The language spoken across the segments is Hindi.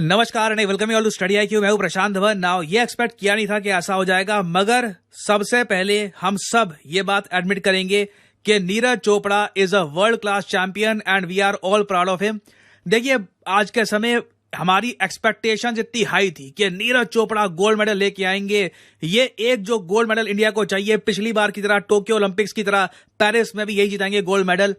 नमस्कार नहीं welcome all to study IQ। मैं हूं प्रशांत धवन। नाउ ये एक्सपेक्ट किया नहीं था कि ऐसा हो जाएगा, मगर सबसे पहले हम सब ये बात एडमिट करेंगे कि Neeraj Chopra is a world class champion and we are all proud of him. देखिए, आज के समय हमारी एक्सपेक्टेशंस इतनी हाई थी कि नीरज चोपड़ा गोल्ड मेडल लेके आएंगे। ये एक जो गोल्ड मेडल इंडिया को चाहिए, पिछली बार की तरह टोक्यो ओलंपिक्स की तरह पेरिस में भी यही जीतेंगे gold medal.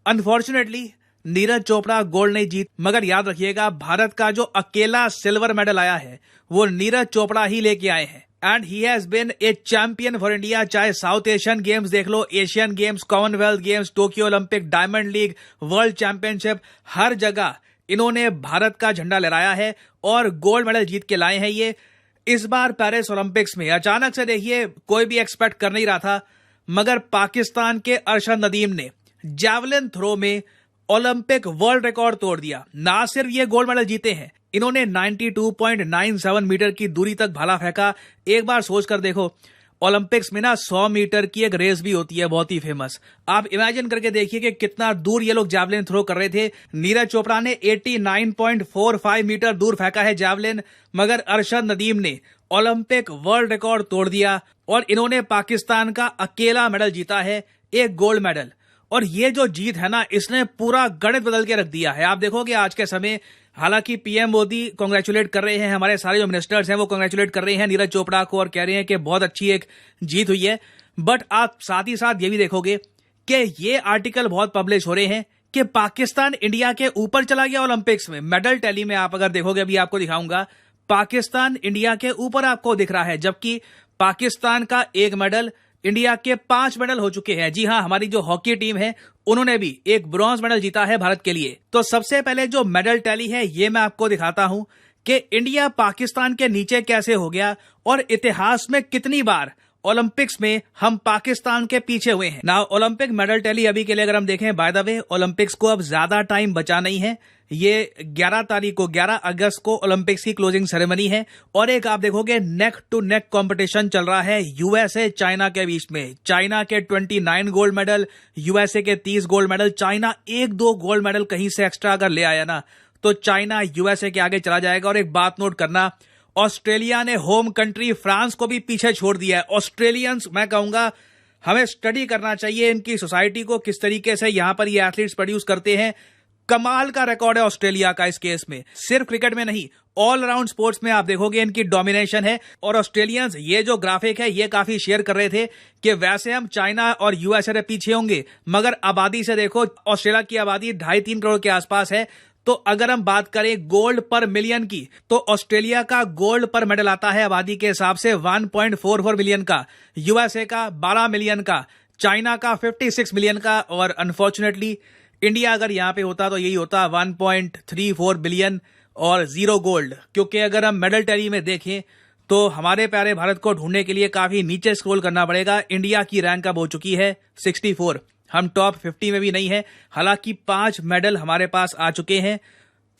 Unfortunately Neeraj Chopra gold नहीं जीत, मगर याद रखिएगा भारत का जो अकेला सिल्वर मेडल आया है वो नीरज चोपड़ा ही लेके आए हैं and he has been a champion for India. चाहे साउथ एशियन गेम्स देख लो, Asian Games, Commonwealth Games, Tokyo Olympic, Diamond League, World Championship, हर जगह इन्होंने भारत का झंडा लहराया है और गोल्ड मेडल जीत के लाए हैं। ये इस बार पेरिस ओलंपिक्स में अचानक से देखिए कोई भी एक्सपेक्ट कर नहीं रहा था, मगर पाकिस्तान के अरशद नदीम ने जैवलिन थ्रो में ओलंपिक वर्ल्ड रिकॉर्ड तोड़ दिया। ना सिर्फ ये गोल्ड मेडल जीते हैं, इन्होंने 92.97 मीटर की दूरी तक भाला फेंका। एक बार सोच कर देखो, ओलंपिक्स में ना 100 मीटर की एक रेस भी होती है बहुत ही फेमस। आप इमेजिन करके देखिए कि कितना दूर ये लोग जैवलिन थ्रो कर रहे थे। नीरज चोपड़ा ने 89.45 मीटर दूर फेंका है जैवलिन, मगर अरशद नदीम ने ओलंपिक वर्ल्ड रिकॉर्ड तोड़ दिया और इन्होंने पाकिस्तान का अकेला मेडल जीता है, एक गोल्ड मेडल। और ये जो जीत है ना, इसने पूरा गणित बदल के रख दिया है। आप देखोगे आज के समय, हालांकि पीएम मोदी कांग्रेचुलेट कर रहे हैं, हमारे सारे जो मिनिस्टर्स हैं वो कांग्रेचुलेट कर रहे हैं नीरज चोपड़ा को और कह रहे हैं कि बहुत अच्छी एक जीत हुई है। बट आप साथ ही साथ ये भी देखोगे कि ये आर्टिकल बहुत पब्लिश हो रहे हैं कि पाकिस्तान इंडिया के ऊपर चला गया ओलंपिक्स में। मेडल टैली में आप अगर देखोगे, अभी आपको दिखाऊंगा, पाकिस्तान इंडिया के ऊपर आपको दिख रहा है, जबकि पाकिस्तान का एक मेडल, इंडिया के 5 मेडल हो चुके हैं। जी हां, हमारी जो हॉकी टीम है उन्होंने भी एक ब्रॉन्ज मेडल जीता है भारत के लिए। तो सबसे पहले जो मेडल टैली है ये मैं आपको दिखाता हूं कि इंडिया पाकिस्तान के नीचे कैसे हो गया और इतिहास में कितनी बार ओलंपिक्स में हम पाकिस्तान के पीछे हुए हैं। नाउ ओलंपिक मेडल टैली अभी के लिए अगर हम देखें, बाय द वे ओलंपिक्स को अब ज्यादा टाइम बचा नहीं है। ये 11 अगस्त को ओलंपिक्स की क्लोजिंग सेरेमनी है और एक आप देखोगे नेक टू नेक कंपटीशन चल रहा है यूएसए चाइना के बीच में। चाइना के 29 गोल्ड मेडल, यूएसए के 30 gold medal. China 1-2 gold medal कहीं से एक्स्ट्रा अगर ले आया ना तो चाइना यूएसए के आगे चला जाएगा। और एक बात नोट करना, ऑस्ट्रेलिया ने होम कंट्री फ्रांस को भी पीछे छोड़ दिया है। ऑस्ट्रेलियंस, मैं कहूंगा हमें स्टडी करना चाहिए इनकी सोसाइटी को, किस तरीके से यहां पर ये एथलीट्स प्रोड्यूस करते हैं। कमाल का रिकॉर्ड है ऑस्ट्रेलिया का इस केस में, सिर्फ क्रिकेट में नहीं, ऑल अराउंड स्पोर्ट्स में आप देखोगे इनकी डोमिनेशन है। और ऑस्ट्रेलियंस, ये जो ग्राफिक है ये काफी शेयर कर रहे थे कि वैसे हम चाइना और यूएसए से पीछे होंगे, मगर आबादी से देखो, ऑस्ट्रेलिया की आबादी 2.5-3 करोड़ के आसपास है। तो अगर हम बात करें गोल्ड पर मिलियन की, तो ऑस्ट्रेलिया का गोल्ड पर मेडल आता है आबादी के हिसाब से 1.44 मिलियन का, यूएसए का 12 मिलियन का, चाइना का 56 मिलियन का। और अनफॉर्चुनेटली इंडिया अगर यहां पे होता तो यही होता, 1.34 बिलियन और 0 गोल्ड। क्योंकि अगर हम मेडल टैली में देखें तो हमारे प्यारे भारत को ढूंढने के लिए काफी नीचे स्क्रॉल करना पड़ेगा। इंडिया की रैंक अब हो चुकी है 64, हम टॉप 50 में भी नहीं है। हालांकि 5 मेडल हमारे पास आ चुके हैं,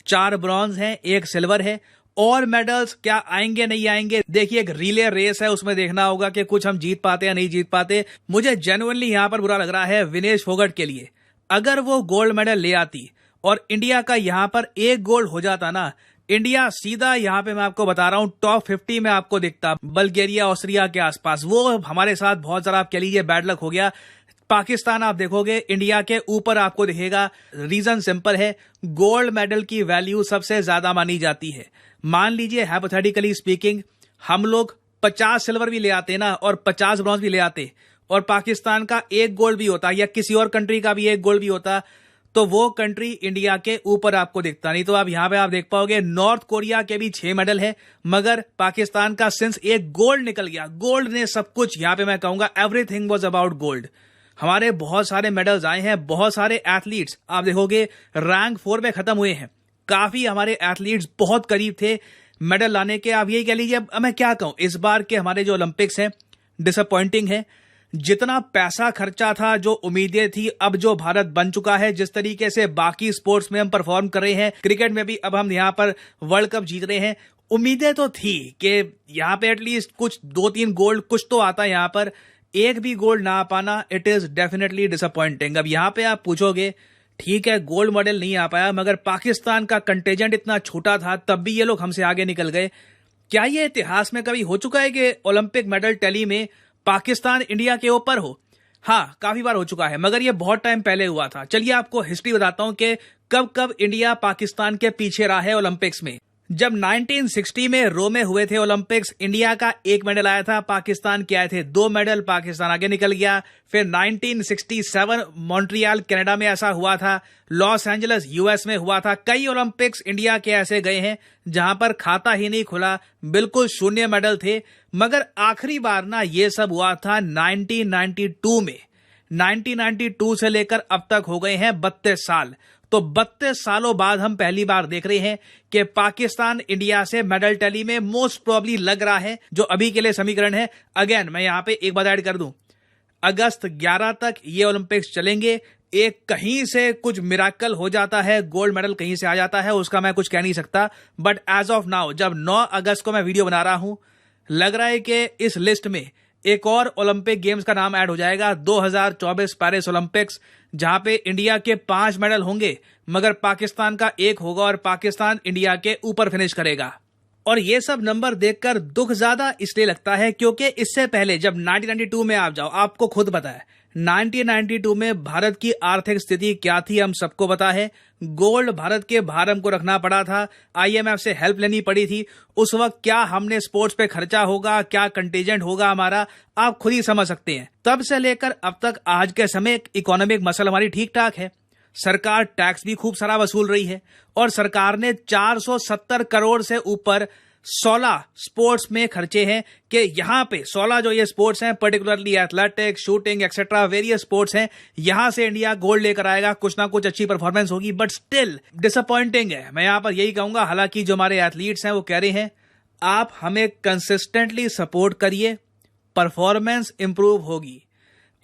4 ब्रॉन्ज हैं, 1 सिल्वर है। और मेडल्स क्या आएंगे नहीं आएंगे, देखिए एक रिले रेस है, उसमें देखना होगा कि कुछ हम जीत पाते या नहीं जीत पाते। मुझे जेन्युइनली यहां पर बुरा लग रहा है विनेश फोगट के लिए। अगर वो गोल्ड मेडल ले आती और इंडिया का यहां पर 1 गोल्ड हो जाता ना, इंडिया सीधा यहां पे मैं आपको बता रहा हूं टॉप 50 में आपको दिखता, बल्गेरिया, ऑस्ट्रिया के आसपास। वो हमारे साथ बहुत सारा आप कह लीजिए बैड लक हो गया। पाकिस्तान आप देखोगे इंडिया के ऊपर आपको दिखेगा। रीजन सिंपल है, गोल्ड मेडल की वैल्यू सबसे ज्यादा मानी जाती है। मान लीजिए हाइपोथेटिकली स्पीकिंग, हम लोग 50 सिल्वर भी ले आते ना और 50 ब्रॉन्ज भी ले आते और पाकिस्तान का 1 गोल्ड भी होता या किसी और कंट्री का भी 1 गोल्ड भी होता, तो वो कंट्री इंडिया के ऊपर आपको दिखता। नहीं तो आप यहां पे आप देख पाओगे नॉर्थ कोरिया के भी 6 मेडल है, मगर पाकिस्तान का सिंस 1 गोल्ड निकल गया। गोल्ड ने सब कुछ, यहां पे मैं कहूंगा एवरीथिंग वाज अबाउट गोल्ड। हमारे बहुत सारे मेडल्स आए हैं, बहुत सारे एथलीट्स आप देखोगे रैंक 4 में खत्म हुए हैं। काफी हमारे एथलीट्स बहुत करीब थे मेडल लाने के। आप यही कह लीजिए, अब मैं क्या कहूं, इस बार के हमारे जो ओलंपिक्स हैं डिसअपॉइंटिंग है। जितना पैसा खर्चा था, जो उम्मीदें थी, अब जो भारत बन चुका है, जिस तरीके से बाकी स्पोर्ट्स में हम परफॉर्म कर रहे हैं, क्रिकेट में भी अब हम यहां पर वर्ल्ड कप जीत रहे हैं। उम्मीदें तो थी कि यहां पे एटलीस्ट कुछ 2-3 गोल्ड कुछ तो आता है, यहां पर एक भी गोल्ड ना आ पाना, इट इज डेफिनेटली डिसअपॉइंटिंग। अब यहां पे आप पूछोगे ठीक है, गोल्ड मेडल नहीं आ पाया, मगर पाकिस्तान का कंटेजेंट इतना छोटा था, तब भी ये लोग हमसे आगे निकल गए। क्या ये इतिहास में कभी हो चुका है कि ओलंपिक मेडल टैली में पाकिस्तान इंडिया के ऊपर हो? हाँ, काफी बार हो चुका है, मगर ये बहुत टाइम पहले हुआ था। चलिए आपको हिस्ट्री बताता हूं कि कब कब इंडिया पाकिस्तान के पीछे रहा है ओलंपिक्स में। जब 1960 में रोम में हुए थे ओलंपिक्स, इंडिया का 1 मेडल आया था, पाकिस्तान के आए थे 2 मेडल, पाकिस्तान आगे निकल गया। फिर 1967 मॉन्ट्रियल कनाडा में ऐसा हुआ था, लॉस एंजलिस यूएस में हुआ था। कई ओलंपिक्स इंडिया के ऐसे गए हैं जहां पर खाता ही नहीं खुला, बिल्कुल शून्य मेडल थे। मगर आखिरी बार ना ये सब हुआ था 1992 में। 1992 से लेकर अब तक हो गए हैं 32 साल। तो 32 सालों बाद हम पहली बार देख रहे हैं कि पाकिस्तान इंडिया से मेडल टैली में मोस्ट प्रोबेबली लग रहा है, जो अभी के लिए समीकरण है। अगेन मैं यहां पे एक बात ऐड कर दूं, अगस्त 11 तक ये ओलंपिक्स चलेंगे। एक कहीं से कुछ मिराकल हो जाता है, गोल्ड मेडल कहीं से आ जाता है, उसका मैं कुछ कह नहीं सकता। बट एज ऑफ नाउ, जब 9 अगस्त को मैं वीडियो बना रहा हूं, लग रहा है कि इस लिस्ट में एक और ओलंपिक गेम्स का नाम ऐड हो जाएगा, 2024 पेरिस ओलंपिक्स, जहां पे इंडिया के 5 मेडल होंगे मगर पाकिस्तान का 1 होगा और पाकिस्तान इंडिया के ऊपर फिनिश करेगा। और ये सब नंबर देखकर दुख ज्यादा इसलिए लगता है क्योंकि इससे पहले जब 1992 में आप जाओ, आपको खुद पता है 1992 में भारत की आर्थिक स्थिति क्या थी, हम सबको पता है। गोल्ड भारत के बाहर हमको रखना पड़ा था, आईएमएफ से हेल्प लेनी पड़ी थी। उस वक्त क्या हमने स्पोर्ट्स पे खर्चा होगा, क्या कंटीजेंट होगा हमारा, आप खुद ही समझ सकते हैं। तब से लेकर अब तक आज के समय इकोनॉमिक मसल हमारी ठीक ठाक है। सरकार टैक्स भी खूब सारा वसूल रही है और सरकार ने 470 करोड़ से ऊपर 16 स्पोर्ट्स में खर्चे हैं कि यहां पे 16 जो ये स्पोर्ट्स हैं, particularly athletics, shooting etcetera various sports हैं, यहां से इंडिया गोल्ड लेकर आएगा, कुछ ना कुछ अच्छी परफॉर्मेंस होगी। बट स्टिल डिसअपॉइंटिंग है। मैं यहां पर यही कहूंगा, हालांकि जो हमारे एथलीट्स हैं वो कह रहे हैं आप हमें कंसिस्टेंटली सपोर्ट करिए, परफॉर्मेंस इंप्रूव होगी।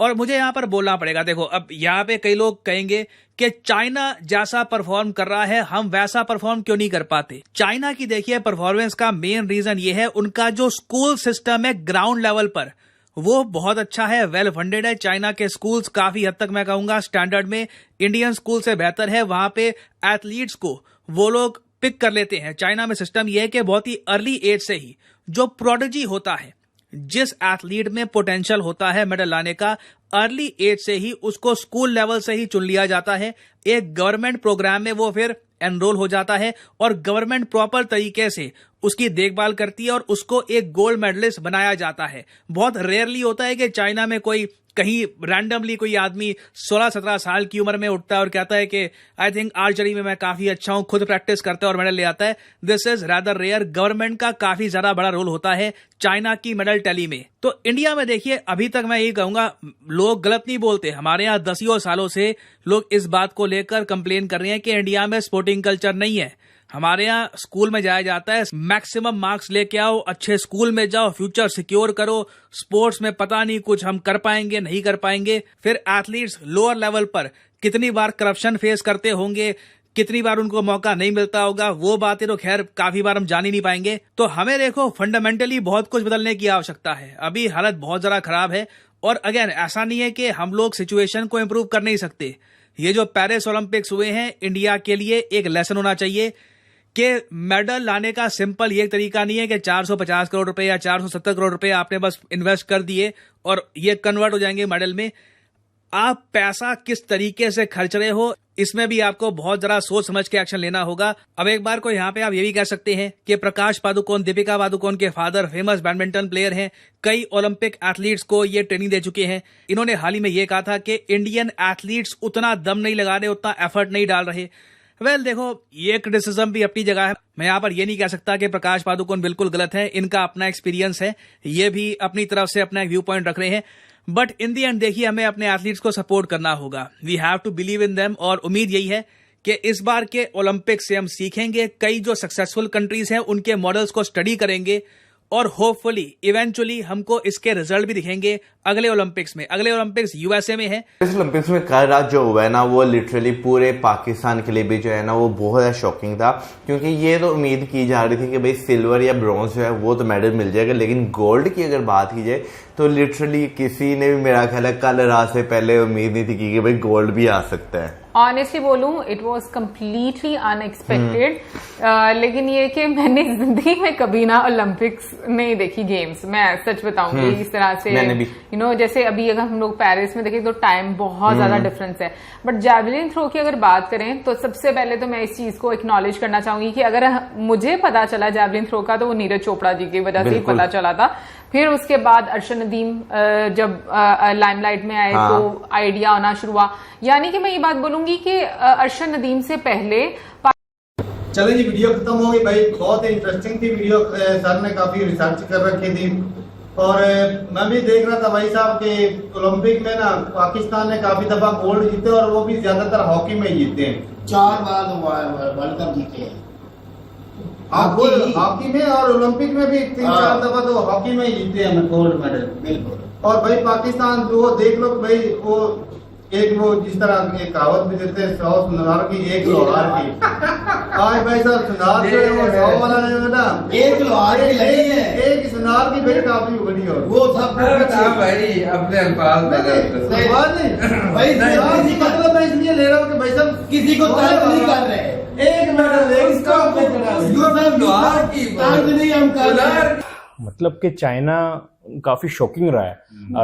और मुझे यहां पर बोलना पड़ेगा, देखो अब यहां पे कई लोग कहेंगे कि चाइना जैसा परफॉर्म कर रहा है, हम वैसा परफॉर्म क्यों नहीं कर पाते। चाइना की देखिए परफॉर्मेंस का मेन रीजन ये है, उनका जो स्कूल सिस्टम है ग्राउंड लेवल पर वो बहुत अच्छा है, वेल फंडेड है। चाइना के स्कूल्स काफी हद तक मैं कहूंगा स्टैंडर्ड में इंडियन स्कूल से बेहतर है। वहां पे एथलीट्स को वो लोग पिक कर लेते हैं। चाइना में सिस्टम यह है कि बहुत ही अर्ली एज से ही जो प्रोडिजी होता है, जिस एथलीट में पोटेंशियल होता है मेडल लाने का, अर्ली एज से ही उसको स्कूल लेवल से ही चुन लिया जाता है। एक गवर्नमेंट प्रोग्राम में वो फिर एनरोल हो जाता है और गवर्नमेंट प्रॉपर तरीके से उसकी देखभाल करती है और उसको एक गोल्ड मेडलिस्ट बनाया जाता है। बहुत रेयरली होता है कि चाइना में कोई कहीं रैंडमली कोई आदमी 16-17 साल की उम्र में उठता है और कहता है कि आई थिंक आर्चरी में मैं काफी अच्छा हूं, खुद प्रैक्टिस करता है और मेडल ले आता है। This is rather rare. Government का काफी ज्यादा बड़ा रोल होता है चाइना की मेडल टैली में। तो इंडिया में देखिए अभी तक मैं यही कहूंगा, लोग गलत नहीं बोलते, हमारे यहाँ 10 सालों से लोग इस बात को लेकर कंप्लेन कर रहे हैं कि इंडिया में स्पोर्टिंग कल्चर नहीं है। हमारे यहाँ स्कूल में जाया जाता है, मैक्सिमम मार्क्स लेके आओ, अच्छे स्कूल में जाओ, फ्यूचर सिक्योर करो। स्पोर्ट्स में पता नहीं कुछ हम कर पाएंगे नहीं कर पाएंगे। फिर एथलीट्स लोअर लेवल पर कितनी बार करप्शन फेस करते होंगे, कितनी बार उनको मौका नहीं मिलता होगा, वो बातें तो खैर काफी बार हम जान ही नहीं पाएंगे। तो हमें देखो फंडामेंटली बहुत कुछ बदलने की आवश्यकता है। अभी हालत बहुत ज्यादा खराब है और अगेन ऐसा नहीं है कि हम लोग सिचुएशन को इम्प्रूव कर नहीं सकते। ये जो पेरिस ओलंपिक्स हुए हैं, इंडिया के लिए एक लेसन होना चाहिए कि मेडल लाने का सिंपल ये तरीका नहीं है कि 450 करोड़ रुपए या 470 करोड़ रुपए आपने बस इन्वेस्ट कर दिए और ये कन्वर्ट हो जाएंगे मेडल में। आप पैसा किस तरीके से खर्च रहे हो, इसमें भी आपको बहुत जरा सोच समझ के एक्शन लेना होगा। अब एक बार को यहाँ पे आप ये भी कह सकते हैं कि प्रकाश पादुकोण, दीपिका पादुकोण के फादर फेमस बैडमिंटन प्लेयर हैं, कई ओलंपिक एथलीट्स को ये ट्रेनिंग दे चुके हैं। इन्होंने हाल ही में ये कहा था कि इंडियन एथलीट्स उतना दम नहीं लगा रहे, उतना एफर्ट नहीं डाल रहे। वेल देखो, ये क्रिटिसिज्म भी अपनी जगह है। मैं यहाँ पर ये नहीं कह सकता कि प्रकाश पादुकोण बिल्कुल गलत है, इनका अपना एक्सपीरियंस है, ये भी अपनी तरफ से अपना एक व्यू पॉइंट रख रहे हैं। बट इन दी एंड देखिए हमें अपने एथलीट्स को सपोर्ट करना होगा। We have to believe in them. और उम्मीद यही है कि इस बार के ओलंपिक्स से हम सीखेंगे, कई जो सक्सेसफुल कंट्रीज हैं उनके मॉडल्स को स्टडी करेंगे और होपफुली इवेंचुअली हमको इसके रिजल्ट भी दिखेंगे अगले ओलंपिक्स में। अगले ओलंपिक्स यूएसए में है। इस ओलंपिक्स में कल रात जो हुआ है ना, वो लिटरली पूरे पाकिस्तान के लिए भी जो है ना वो बहुत ज़्यादा शॉकिंग था, क्योंकि ये तो उम्मीद की जा रही थी कि भाई सिल्वर या ब्रॉन्ज जो है वो तो मेडल मिल जाएगा, लेकिन गोल्ड की अगर बात की जाए तो लिटरली किसी ने भी, मेरा ख्याल है कल रात से पहले उम्मीद नहीं थी कि भाई गोल्ड भी आ सकता है। ऑनेस्टली बोलूं, इट वॉज कम्प्लीटली अनएक्सपेक्टेड। लेकिन ये कि मैंने जिंदगी में कभी ना ओलंपिक्स नहीं देखी गेम्स, मैं सच बताऊंगी इस तरह से। यू नो जैसे अभी अगर हम लोग पेरिस में देखें तो टाइम बहुत ज्यादा डिफरेंस है, बट जैवलिन थ्रो की अगर बात करें तो सबसे पहले तो मैं इस चीज को एक्नॉलेज करना चाहूंगी कि अगर मुझे पता चला जैवलिन थ्रो का तो वो नीरज चोपड़ा जी की वजह से ही पता चला था। फिर उसके बाद अरशद नदीम जब लाइमलाइट में आए तो आइडिया आना शुरू हुआ। यानी कि मैं ये बात बोलूंगी कि अरशद नदीम से पहले चले जी, वीडियो खत्म हो गई भाई, बहुत इंटरेस्टिंग थी वीडियो। सर ने काफी रिसर्च कर रखी थी और मैं भी देख रहा था भाई साहब कि ओलंपिक में ना पाकिस्तान ने काफी दफा गोल्ड जीते और वो भी ज्यादातर हॉकी में जीते हैं। 4 बार वर्ल्ड कप जीते हैं हॉकी में, और ओलंपिक में भी 3-4 दफा तो हॉकी में ही जीते हैं गोल्ड मेडल। बिल्कुल। और भाई पाकिस्तान वो देख लो भाई, वो एक वो जिस तरह की कहावत भी देते हैं 100 सुनार की 1 लोहार की। आज भाई साहब सुनार जो है वो 100 वाला जो है ना, 1 लोहार की लड़ी है, 1 सुनार की भाई काफी बड़ी हो वो सब भाई अपने अल्फाज भाई मतलब मैं इसलिए ले रहा हूँ कि भाई साहब किसी को तर्क नहीं कर रहे, 1 मेडल नहीं हम कर रहे। मतलब कि चाइना काफी शॉकिंग रहा है,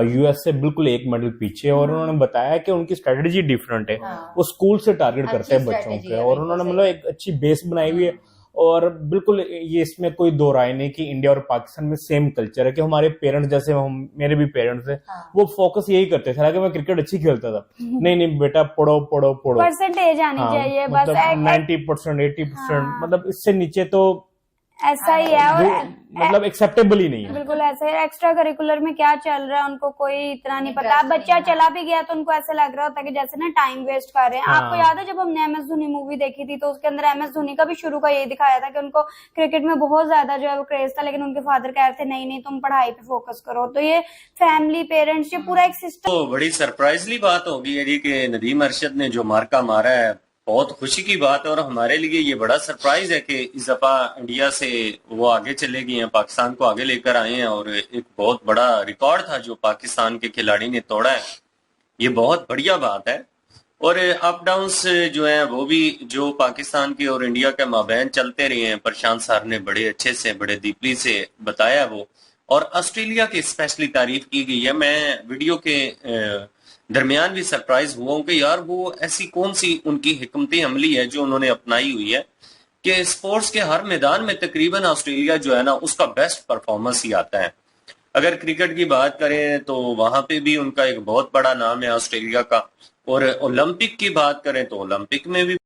यूएस से बिल्कुल 1 मेडल पीछे, और उन्होंने बताया कि उनकी स्ट्रेटेजी डिफरेंट है। वो स्कूल से टारगेट करते हैं बच्चों के, और उन्होंने मतलब एक अच्छी बेस बनाई हुई है। और बिल्कुल ये इसमें कोई दो राय नहीं कि इंडिया और पाकिस्तान में सेम कल्चर है, कि हमारे पेरेंट्स जैसे मेरे भी पेरेंट्स है, वो फोकस यही करते थे। हालांकि मैं क्रिकेट अच्छी खेलता था, नहीं बेटा पढ़ो पढ़ो पढ़ो, परसेंटेज आनी चाहिए बस, मतलब 90%, 80%, मतलब इससे नीचे तो ऐसा ही है। और मतलब एक्सेप्टेबल ही नहीं है। बिल्कुल ऐसे है। एक्स्ट्रा करिकुलर में क्या चल रहा है उनको कोई इतना नहीं पता। बच्चा चला भी गया तो उनको ऐसा लग रहा होता है कि जैसे ना टाइम वेस्ट कर रहे हैं। आपको याद है जब हमने MS धोनी मूवी देखी थी तो उसके अंदर MS धोनी का भी शुरू का यही दिखाया था कि उनको क्रिकेट में बहुत ज्यादा जो है वो क्रेज था, लेकिन उनके फादर कह रहे थे नहीं तुम पढ़ाई पे फोकस करो। तो ये फैमिली, पेरेंट्स, ये पूरा एक सिस्टम। तो बड़ी सरप्राइजली बात होगी है जी कि नदीम अरशद ने जो मार्का मारा है, बहुत खुशी की बात है। और हमारे लिए ये बड़ा सरप्राइज है कि इस दफा इंडिया से वो आगे चले गए हैं, पाकिस्तान को आगे लेकर आए हैं, और एक बहुत बड़ा रिकॉर्ड था जो पाकिस्तान के खिलाड़ी ने तोड़ा है। ये बहुत बढ़िया बात है। और अप डाउन्स जो है वो भी जो पाकिस्तान के और इंडिया के माबैन चलते रहे हैं, प्रशांत सर ने बड़े अच्छे से, बड़े डीपली से बताया वो। और ऑस्ट्रेलिया की स्पेशली तारीफ की गई है। मैं वीडियो के दरमियान भी सरप्राइज हुआ हूं कि यार वो ऐसी कौन सी उनकी हिकमती अमली है जो उन्होंने अपनाई हुई है कि स्पोर्ट्स के हर मैदान में तकरीबन ऑस्ट्रेलिया जो है ना उसका बेस्ट परफॉर्मेंस ही आता है। अगर क्रिकेट की बात करें तो वहां पे भी उनका एक बहुत बड़ा नाम है ऑस्ट्रेलिया का, और ओलंपिक की बात करें तो ओलंपिक में भी